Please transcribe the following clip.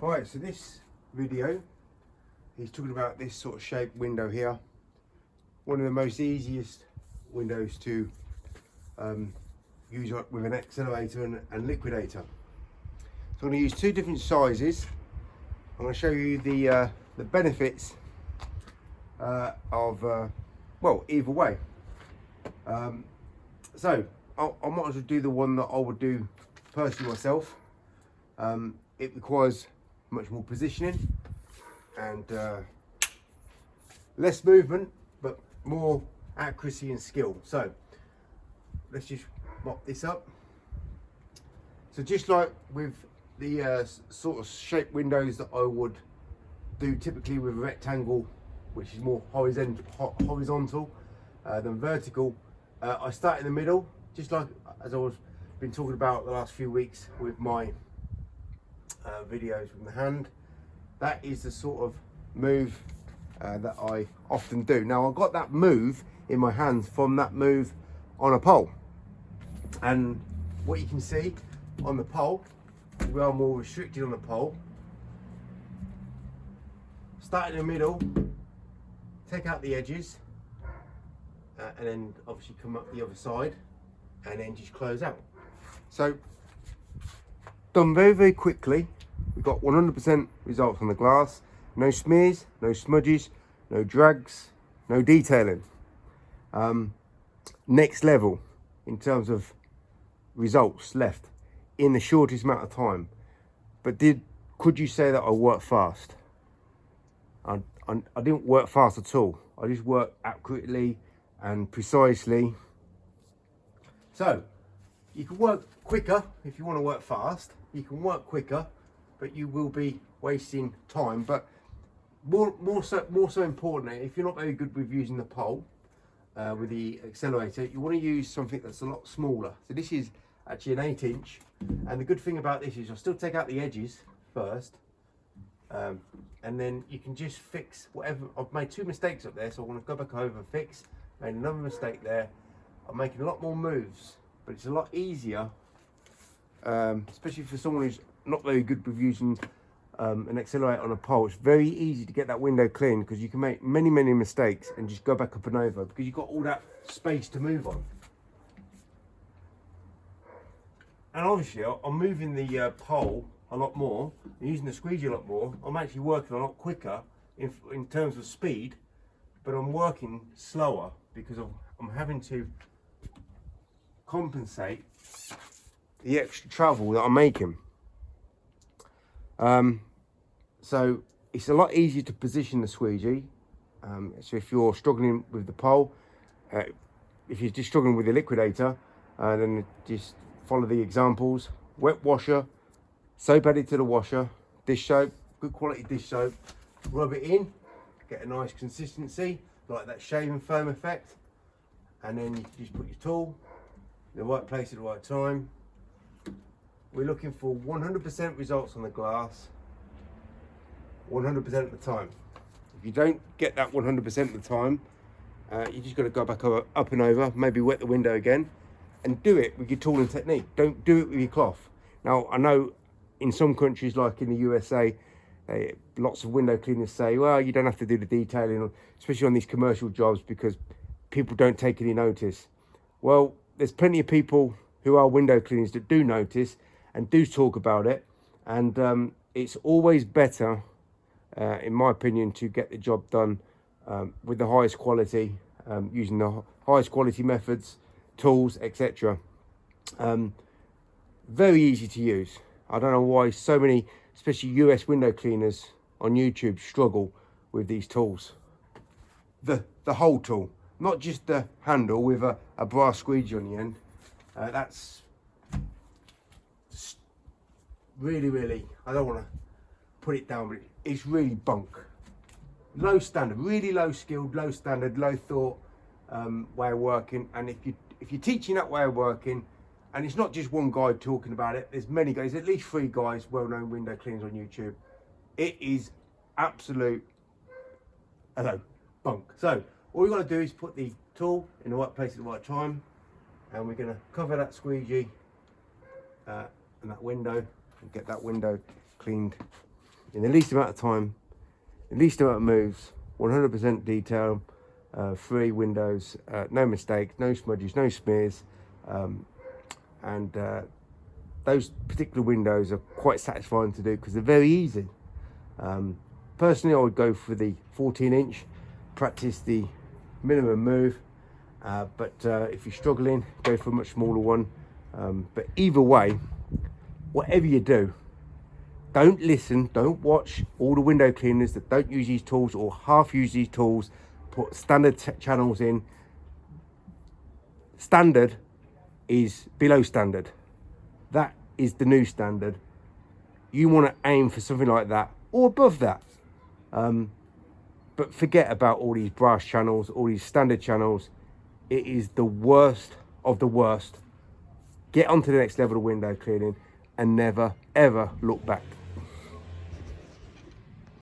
Alright, so this video is talking about this sort of shaped window here. One of the most easiest windows to use with an accelerator and liquidator. So I'm going to use two different sizes. I'm going to show you the benefits of well, either way. So I might as well do the one that I would do personally myself. It requires much more positioning and less movement, but more accuracy and skill. So let's just mop this up. So just like with the sort of shaped windows that I would do typically with a rectangle, which is more horizontal than vertical, I start in the middle, just like as I was been talking about the last few weeks with my videos from the hand. That is the sort of move that I often do. Now I got that move in my hands from that move on a pole, and what you can see on the pole, we are more restricted on the pole. Start in the middle, take out the edges, and then obviously come up the other side and then just close out. So done very, very quickly. We've got 100% results on the glass. No smears, no smudges, no drags, no detailing. Next level in terms of results left in the shortest amount of time. But could you say that I worked fast? I didn't work fast at all. I just worked accurately and precisely. So you can work quicker if you want to work fast. You can work quicker, but you will be wasting time. But more so importantly, if you're not very good with using the pole with the accelerator, you want to use something that's a lot smaller. So this is actually an 8-inch, and the good thing about this is I'll still take out the edges first, and then you can just fix whatever. I've made two mistakes up there, so I want to go back over and fix. Made another mistake there. I'm making a lot more moves, but it's a lot easier, especially for someone who's not very good with using an accelerator on a pole. It's very easy to get that window clean because you can make many mistakes and just go back up and over because you've got all that space to move on. And obviously I'm moving the pole a lot more and using the squeegee a lot more. I'm actually working a lot quicker in terms of speed, but I'm working slower because I'm having to compensate the extra travel that I'm making. So it's a lot easier to position the squeegee. So if you're struggling with the pole, if you're just struggling with the liquidator, then just follow the examples. Wet washer, soap added to the washer, dish soap, good quality dish soap, rub it in, get a nice consistency, like that shaving foam effect, and then you just put your tool in the right place at the right time. We're looking for 100% results on the glass, 100% of the time. If you don't get that 100% of the time, you just got to go back up and over, maybe wet the window again, and do it with your tool and technique. Don't do it with your cloth. Now, I know in some countries, like in the USA, lots of window cleaners say, well, you don't have to do the detailing, especially on these commercial jobs, because people don't take any notice. Well, there's plenty of people who are window cleaners that do notice and do talk about it, and it's always better, in my opinion, to get the job done with the highest quality, using the highest quality methods, tools, etc. Very easy to use. I don't know why so many, especially US window cleaners on YouTube, struggle with these tools. The whole tool, not just the handle with a brass squeegee on the end. That's really, I don't want to put it down, but it's really bunk. Low standard, really low skilled, low standard, low thought way of working. And if you're teaching that way of working, and it's not just one guy talking about it, there's many guys, at least 3 guys, well-known window cleaners on YouTube. It is absolute, bunk. So all we've got to do is put the tool in the right place at the right time, and we're going to cover that squeegee and that window and get that window cleaned in the least amount of time, the least amount of moves, 100% detail, free windows, no mistakes, no smudges, no smears, and those particular windows are quite satisfying to do because they're very easy. Personally, I would go for the 14-inch, practice the minimum move, but if you're struggling, go for a much smaller one. But either way, whatever you do, don't listen, don't watch all the window cleaners that don't use these tools or half use these tools, put standard channels in. Standard is below standard. That is the new standard. You want to aim for something like that or above that. But forget about all these brass channels, all these standard channels. It is the worst of the worst. Get onto the next level of window cleaning and never, ever look back.